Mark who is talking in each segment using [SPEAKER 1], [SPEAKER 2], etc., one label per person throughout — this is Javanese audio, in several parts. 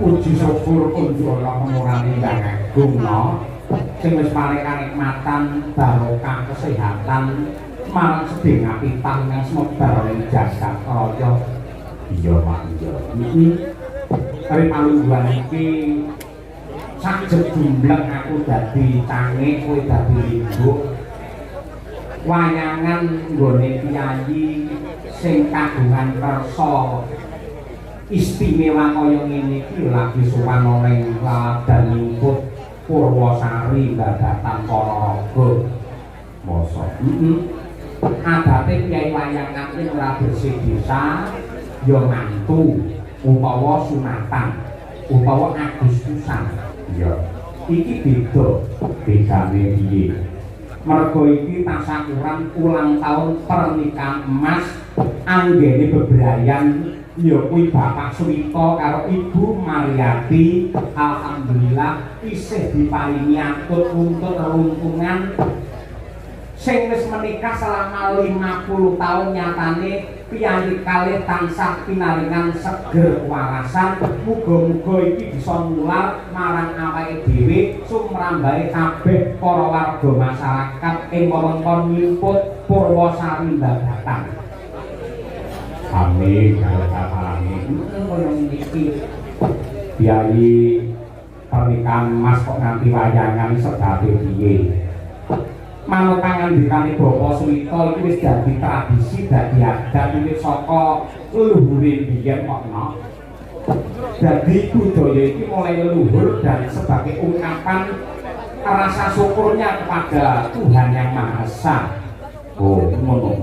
[SPEAKER 1] puji syukur kunjul lamungan ingkang agung sing wis paring kanikmatan barokah kesehatan marang sedhing apitan yang semebar ing jagat raya. Iya Pak, iya. Ari palungguhan iki saged jumlah aku dadi cange, kowe dadi limbuk. Wayangan nggone piyayi sing kagungan kersa istimewa kaya ngene iki lagi sowan ning laladan nyumput Purwosari Babatan Ponorogo. Mosok adate piyayi wayangan iki ora bersih desa ya mantu utawa sunatan utawa agustusan. Ya iki bedane piye? Mergo iki tasyakuran ulang tahun pernikahan emas anggene bebrayan ya kuwi Bapak Suwito karo Ibu Mariati. Alhamdulillah isih diparingi atut untuk rumpungan sing wis menikah selama 50 tahun nyatane piyayi kalih tansah pinaringan seger warasan muga-muga iki bisa nular marang awake dhewe sumrambahe kabeh para warga masyarakat ing wewengkon Liput Purwosari Babatan. Amin amin. Koyo niki piyayi pernikahan Mas kok nganti wayangan sedate piye? Manut pangandikane Bapak Suwita iki wis dadi tradisi dadi adat wiwit saka leluhure biyen kokno. Dadi budaya iki mulai leluhur dan sebagai ungkapan rasa syukurnya kepada Tuhan Yang Maha Esa. Oh, ngono.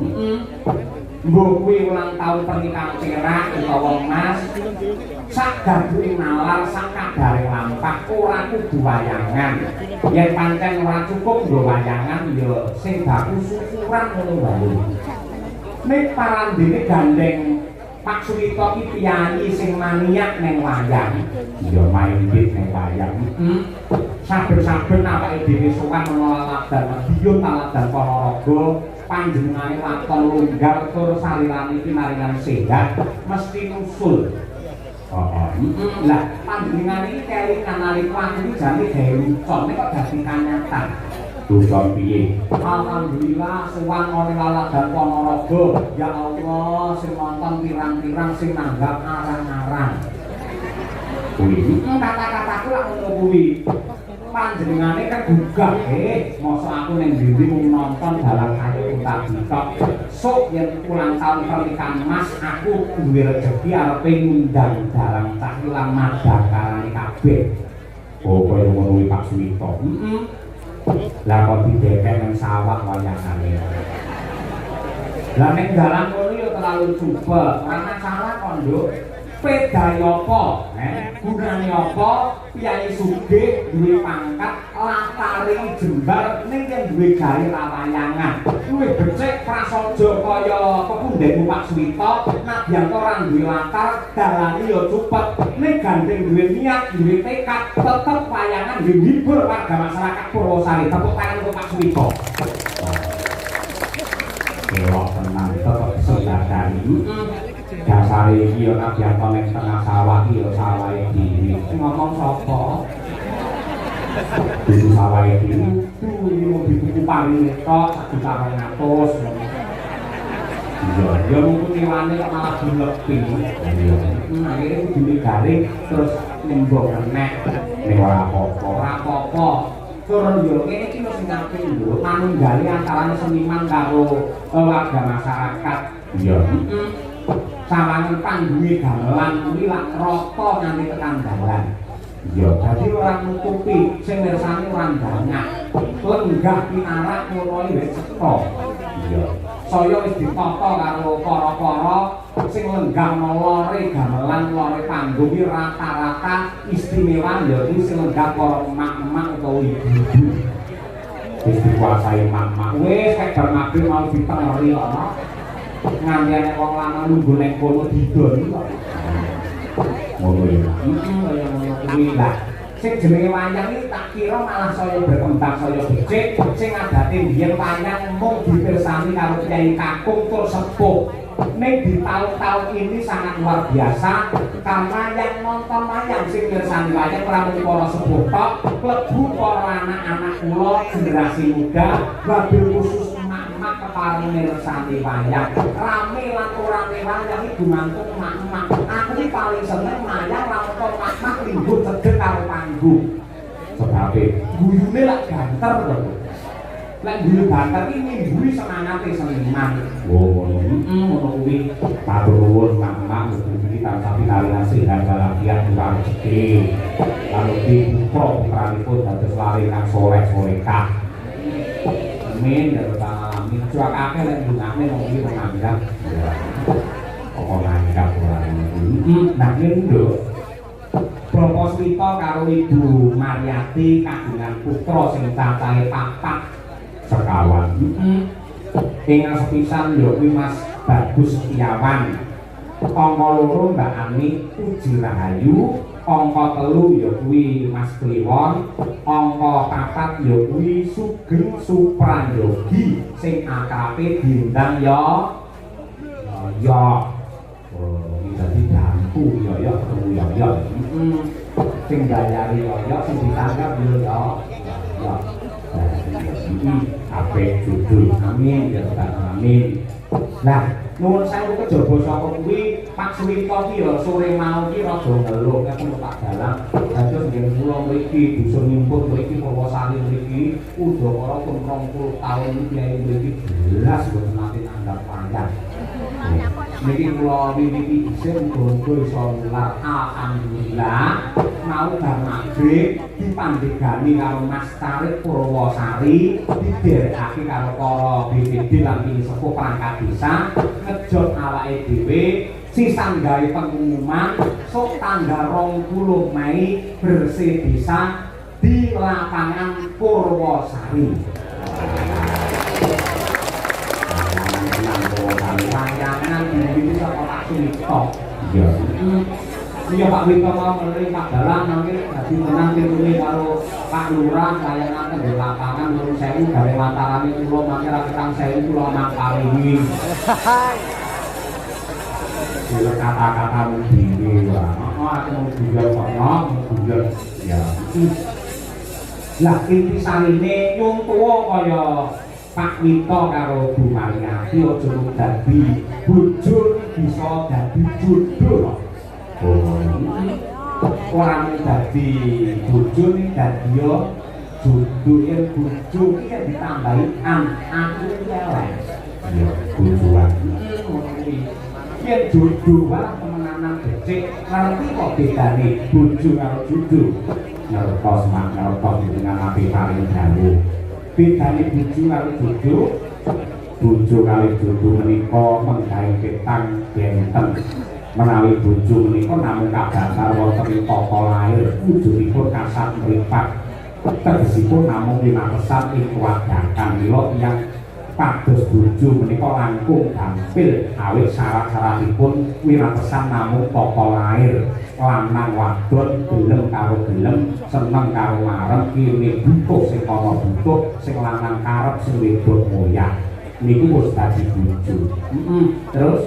[SPEAKER 1] Mbok kuwi ulang tahun pernikahan perak utawa Mas sak gaduhe nalar sak kadare lampah ora kudu wayangan. Yen pancen ora cukup nggo wayangan ya sing baku syukuran ngono wae. Nek parandene gandeng Pak Suwita iki piyayi sing maniak neng wayang. Ya main bit neng wayang. Saben-saben awake dhewe sowan ngelaladan Madiun taladan Ponorogo panjenengane waton lunggar tur salirane pinaringan sehat mesti nusul. Lah panjenengane iki kelingan nalika aku jane gawe lucon nek kok dadi kanyatan. Lucon piye? Alhamdulillah sowan ngene laladan Ponorogo. Ya Allah sing nonton pirang-pirang sing nanggap arang-arang. Kuwi kata-kataku lak ngono kuwi. Panjenengane kan gugah mosok aku ning ndi mung nonton dalan ayu tak ditok sok yen ulang tahun pernikahan Mas aku duwe rejeki arepe ngundang dalang cah ilang madakarane kabeh. Oh kaya ngono Pak Suwita. Lah kok didekek nang sawah wayangane. Lah ning dalan kono ya terlalu coba, ora masalah kok, Nduk. Pedae apa? Gunane apa? Piyayi sugih duwe pangkat latare jembar ning yen duwe gawe rawayangan. Kuwi becik prasaja kaya pepundhenmu Pak Suwita, nadyan ora duwe latar, dalane ya cepet. Ning gandeng duwe niat, duwe tekad, tetep wayangan nggih hibur warga masyarakat Purwosari. Tepuk tangan untuk Pak Suwita. Kelok tenang tetep sedadani. Dasare iki ya nadyan ning tengah sawah iki ya sawahe dhewe. Sing ngomong sapa? Itu sawahe dhewe. Iki mau dituku paling tok 1.200. Ya mungkin iwane kok malah dilepi. Iya. Akhire kudu garing terus nembok nek ora apa-apa. Ora apa-apa. Turun yo kene iki sing apik lho, manunggali antarané seniman karo warga masyarakat. Iya. Sawangan panggunge gamelan kuwi lak rata nganti tekan dalan. Ya, dadi ora nutupi sing mirsani ora ndangak. Lenggah pinarak ngono wis cetha. Iya. Saya wis ditata karo para-para sing lenggah lore gamelan lore panggung iki rata-rata istimewa ya iki sing lenggah para emak-emak utawa ibu-ibu. Wis dikuasai emak-emak. Wis kek bar magrib mau ditengeri ana. Nganti nek wong lanang nunggu ning kono didon kok. Ngono ya. Kaya ngono kuwi lah. Sing jenenge wayang iki tak kira malah saya berkembang saya becik sing adate biyen wayang mung dipirsani karo Kyai Kakung tur sepuh. Ning di tahun-tahun ini sangat luar biasa karena yang nonton wayang sing mirsani wayang ora mung para sepuh tok, klebu para anak-anak kula generasi muda, wabil khusus emak-emak kepareng mirsani wayang. Rame lan ora wayang iki gumantung emak-emak. Aku iki paling seneng wayang lamun emak-emak lingguh cedhek karo panggung. Sebabe guyune lak banter to. Lek guyu banter iki nimbuli semangate seniman. Oh, ngono kuwi. Matur nuwun emak-emak mugi tansah pinaringan sehat walafiat ora rezeki. Lalu putra-putranipun dados lare kang soleh-solehah. Amin ya rabbal alamin. Aja akeh lek ndungane wong iki menanggap. Kok nanggap ora ngono. Nah lho. Bapak Suwita karo Ibu Mariati kagungan putra sing cacahe 4 sekawan. Ingkang sepisan ya kuwi Mas Bagus Setiawan. Angka 2 Mbak Ani Puji Rahayu, angka 3 ya kuwi Mas Kliwon, angka 4 ya kuwi Sugeng Suprandogi sing akrabe diundang ya Yoyo. Oh, iki dadi dampu Yoyo ketemu Yoyo. Sing bayari Yoyo sing ditangkap Yoyo. Ya. Apik judul. Amin ya Rabbal alamin. Lah, nuwun sewu kejaba saka kuwi Pak Suwito ki ya sore mau ki rada ngeluh ketemu Pak Dalang. Dados nggih kula mriki dusun nyumput mriki Purwosari mriki udakara pun 20 taun kiai mriki jelas boten nate nanggap panjang. Niki kula wiwiti dhisik muga-muga iso nular alhamdulillah mau bar magrib dipandhegani karo Mas Tarik Purwosari didherekake karo para BPD lan sepuh perangkat desa ngejot awake dhewe sisan gawe pengumuman sok tanggal 20 Mei bersih desa di lapangan Purwosari. Layangan ini saka Pak Suwito. Iya. Iya Pak Wito mau menerima Pak Dalang nanti dadi menang pirune karo Pak Lurah layangan teng lapangan Nuwun Sewu gawe matarane kula mangke ra ketang sewu kula mangparingi. Sila kata-kata dhewe wae. Aku mau dugal kono, dugal ya. Lah inti sarine nyung tuwa kaya Pak Wito karo Bu Mariati aja dadi bojo bisa dadi jodoh. Oh, orang dadi bojo ning dadi yo jodoh yen bojo iki ditambahi aku elek. Ya bojoan. Yen jodoh wae temenanan becik, ngerti kok bedane bojo karo jodoh. Ngertos mak ngertos dengan api paling dalu. Bedane bojo karo jodoh. Bojo kali jodoh menika menggawe ketang benten. Menawi bojo menika namung kadasar wonten tata lair wujudipun kasat mripat. Tegesipun namung winatesan ing keluargakan mila yang pados bojo menika langkung gampil awit syarat-syaratipun winatesan namung tata lair. Lanang wadon gelem karo gelem, seneng karo marem, kirine butuh sing ana butuh, sing lanang karep sing wedok moyah. Niku wis dadi bojo. Terus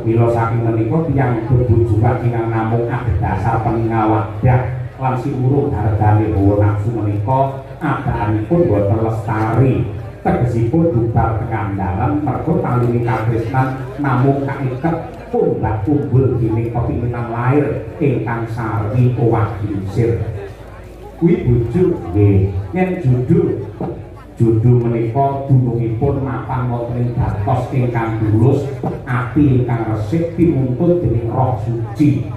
[SPEAKER 1] mila saking menika tiyang bebujukan ingkang namung adhedhasar peningawadah lan siwurung hargane hawa nafsu menika adaanipun boten lestari. Tegesipun bubar tekandalan mergo talune katresnan namung kaiket pundak kumpul dening kepinginan lair ingkang sari owah diusir. Kuwi bojo nggih, yen jodoh menika dunungipun mapan wonten ing datos ingkang tulus, ati ingkang resik pinuntun dening roh suci.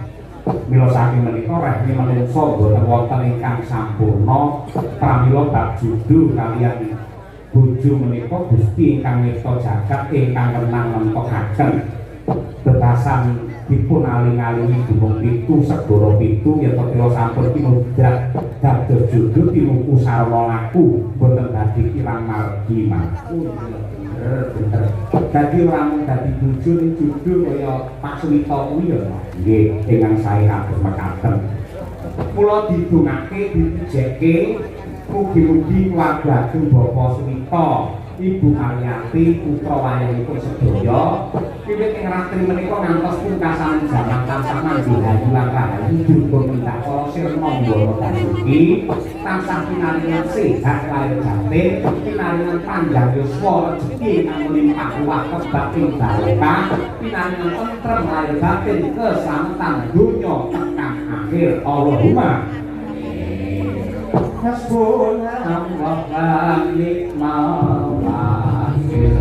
[SPEAKER 1] Mila saking menika rehni manungsa boten wonten ingkang sampurna pramila bab jodoh kaliyan bojo menika Gusti ingkang nyipta jagat ingkang renang mentokaken betasan dipun aling-alingi gunung pitu segara pitu yen kira sampun kinudrat dados jodoh tinuku sarwa laku boten dadi kirang margi maku. Bener. Dadi ora mung dadi bojo ning jodoh kaya Pak Suwito kuwi ya. Nggih, ingkang sae kados mekaten. Kula didongake dijeke mugi-mugi keluarga Bapak Suwito, Ibu Mariati, putra wayangipun sedaya wiwit ing ratri menika ngantos pungkasaning jaman tansah mandhayu lan rahayu dipun mindak para sirna mbara daduki tansah pinaringan sehat lahir batin, pinaringan panjang yuswa rezeki kang limpah ruah kebak ing barokah, pinaringan tentrem lahir batin keselamatan donya tekan akhir. Allahumma Hasbunallah wa ni'mal wakil.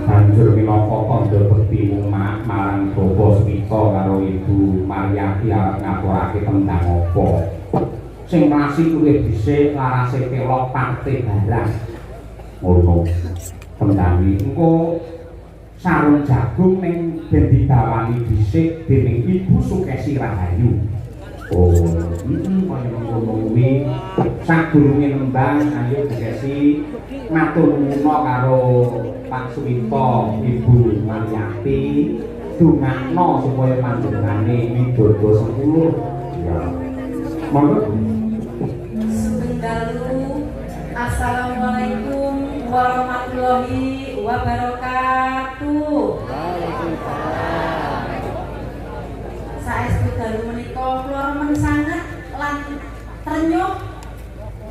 [SPEAKER 1] banjur minangka tandha bekti marang Bapak Smita karo Ibu Maryati arep ngaturake tembang apa sing rasi luwih dhisik larase kelok parte barang ngono tembang engko sarung jagung ning ben dibawani dhisik dening Ibu Sukesi Rahayu. Oh, kaya ngono kuwi sadurunge nembang ayo Sukesi matur nuwun karo Pak Suwito Ibu Maryati dongakno supaya panjenengane widodo 10. Ya. Monggo.
[SPEAKER 2] Dalu Assalamualaikum warahmatullahi wabarakatuh. Saestu dalu menika kula remen sanget lan trenyuh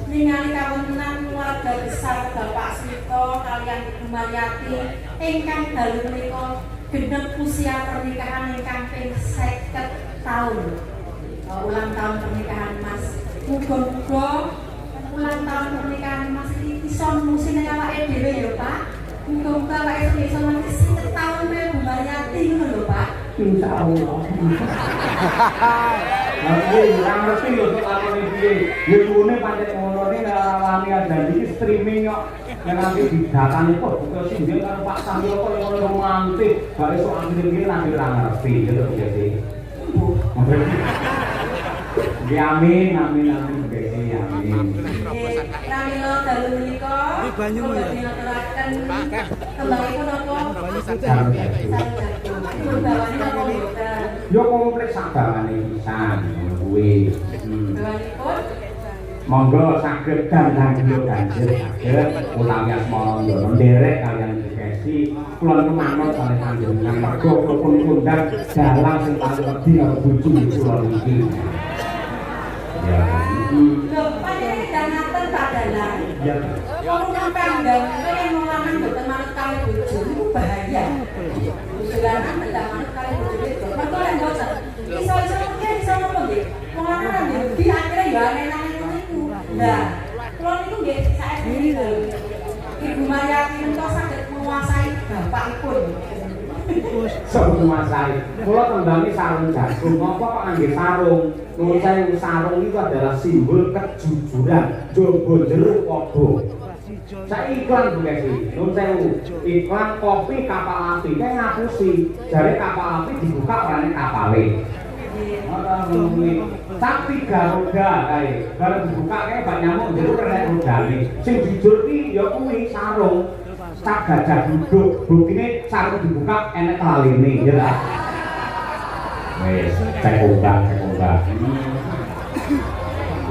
[SPEAKER 2] ningali kawontenan keluarga besar Bapak Smito kaliyan Ibu Maryati ingkang dalu menika genep usia pernikahan ingkang ping 50 tahun. Ulang tahun pernikahan Mas. Muga-muga ulang tahun pernikahan Mas iki iso musine awake dhewe ya, Pak. Muga-muga awake iso nganti 50 tahun Bu Maryati ngono lho, Pak.
[SPEAKER 1] Insyaallah. Aku ora ngerti lho lakone piye. Ya ngene pancen ngono ning rawani ada iki streaming kok. Yen nanti didatani kok buka singgih karo Pak Samyo kok ngono romantis. Bar esuk akhir iki nanti ora ngerti ya lho iki. Amin, amin, amin, amin.
[SPEAKER 2] Pramila dalu menika kula dinaturaken tembangipun apa?
[SPEAKER 1] Sarung jagung.
[SPEAKER 2] Bawane napa mboten?
[SPEAKER 1] Yo komplit sak bawane pisan ngono kuwi.
[SPEAKER 2] Bawanipun
[SPEAKER 1] Monggo saged dandang yo banjur saged utawi asmara ndono nderek kaliyan Sukesi kula manut kalih panjenengan mergo pun kondang dalang sing paling wedi karo bojo kula niki. Ya.
[SPEAKER 2] lho panjenengan dangaken Pak Dalang.
[SPEAKER 1] Ya.
[SPEAKER 2] Wong kandhang yen wong lanang mboten manut kalih bojo niku bahaya. Usulan mendak manut kalih bojo itu. Mergo yen boten iso-iso mungkin iso nopo nggih. Wong lanang di akhire ya aneh-aneh ngono iku. Lah, kula niku nggih saestu Ibu Maryati menika saged menguasai bapakipun.
[SPEAKER 1] Menguasai. Kula tembangi sarung jagung. Napa kok ngangge sarung? Nuwun sewu, sarung itu adalah simbol kejujuran. Jaba jero padha. Saiki iklan Bu Kesi. Nuwun sewu. Iklan kopi kapal api kae ngapusi. Jare kapal api dibuka orane kapale. Sak 3 roda kae. Bareng dibuka kae bak nyamuk jero kena rodane. Sing jujur ki ya kuwi sarung. Sak gajah duduk. Buktine sarung dibuka enek laline ya ta. Wes, cek ombak.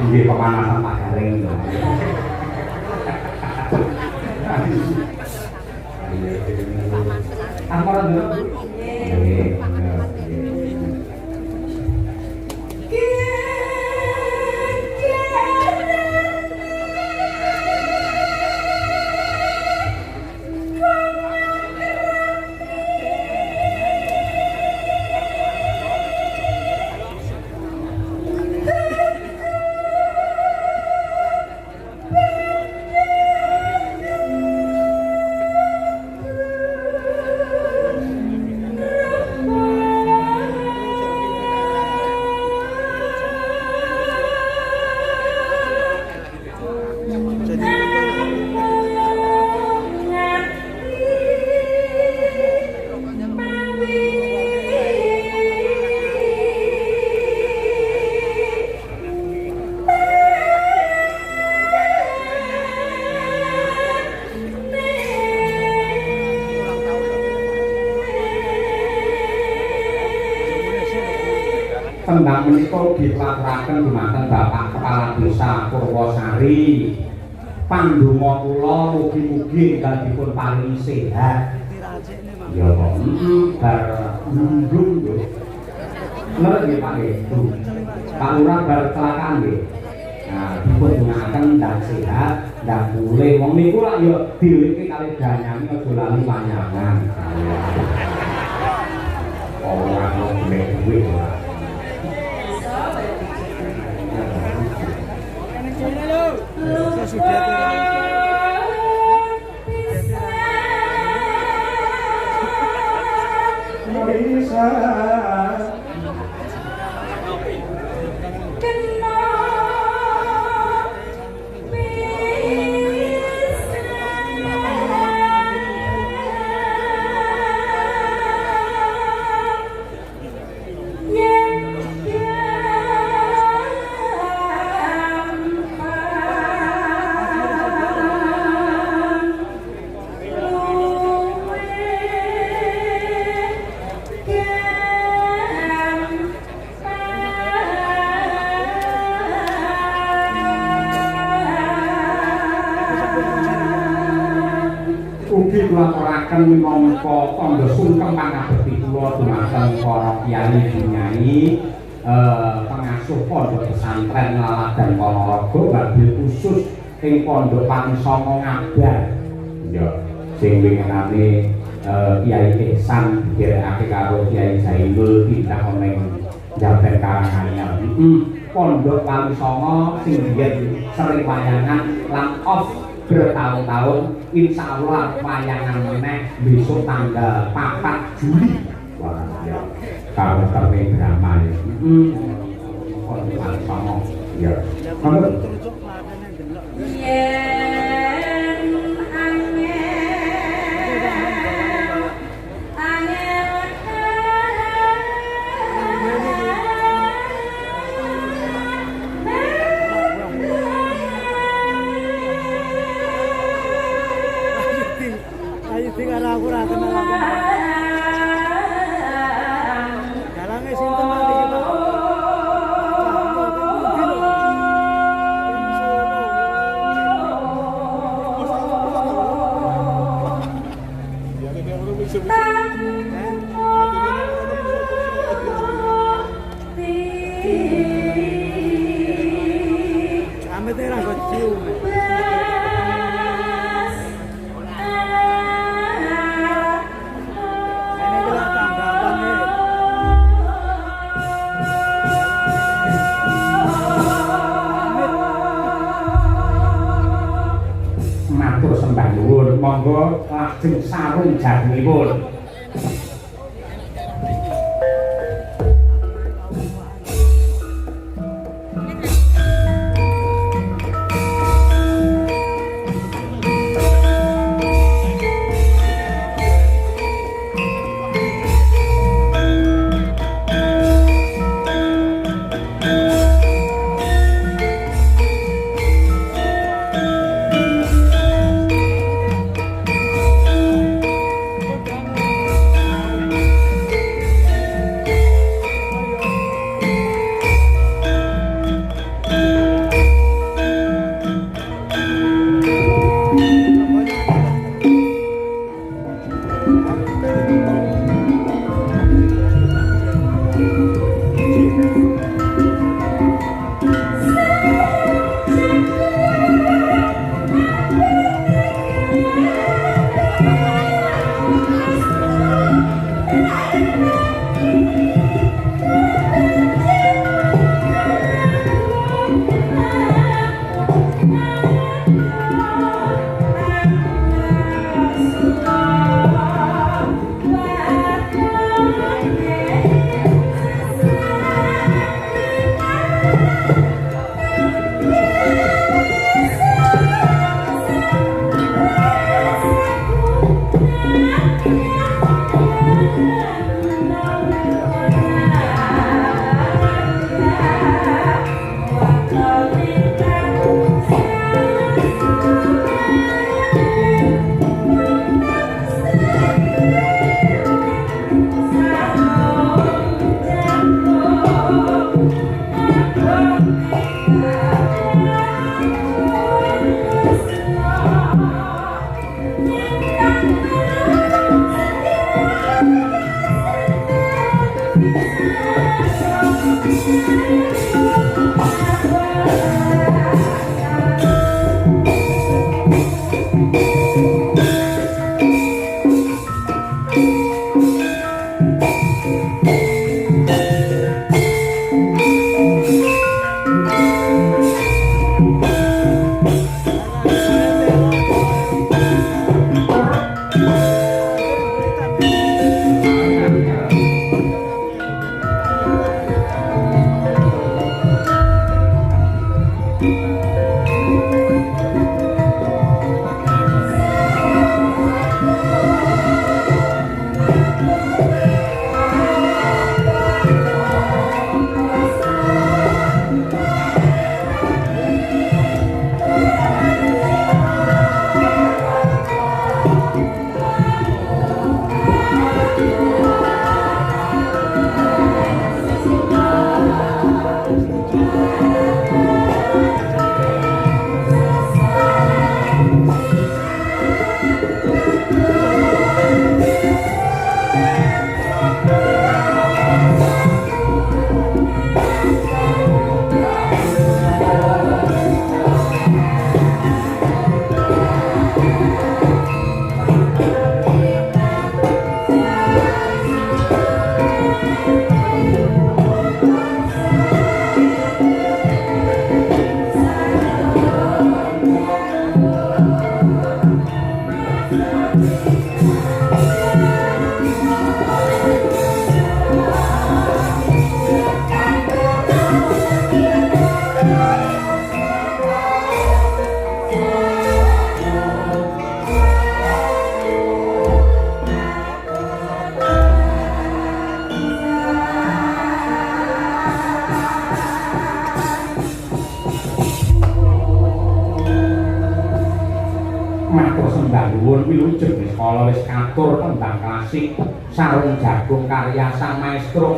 [SPEAKER 1] Ini pemanasan Pak Garing. Ampara dulu. Tembang menika dipaturaken dumateng Bapak Kepala Desa Purwosari. Pandonga kula mugi-mugi ingkang dipun paringi sehat. Ya kok bar mundung lho. Lha nggih Pak nggih. Pak Lurah bar kecelakaan nggih. Nah, dipun dongaken ndang sehat, ndang pulih. Wong niku lak ya diwiki kalih danyang aja lali panyangan. Ora ono duwe ora. ugi nglapuraken minangka tandha sungkem pangabekti kula dumateng para kyai nyai pengasuh pondok pesantren Laladan Ponorogo wabil khusus ing pondok Panisanga Ngabar ya sing winginane Kyai Ihsan digerakake karo Kyai Zainul pindah ning Jaben Karanganyar pondok Panisanga sing biyen sering wayangan lan off bertahun-tahun insya Allah wayangan meneh besok tanggal 4 Juli wah ya kalau terme drama ya sama ya
[SPEAKER 2] yen
[SPEAKER 3] aku ora kenal aku. Dalange sinten mati Pak. Amit ora kok cium.
[SPEAKER 1] Monggo lajeng sarung jagungipun. nuwun wilujeng sekolah wis katur tembang klasik sarung jagung karya sang maestro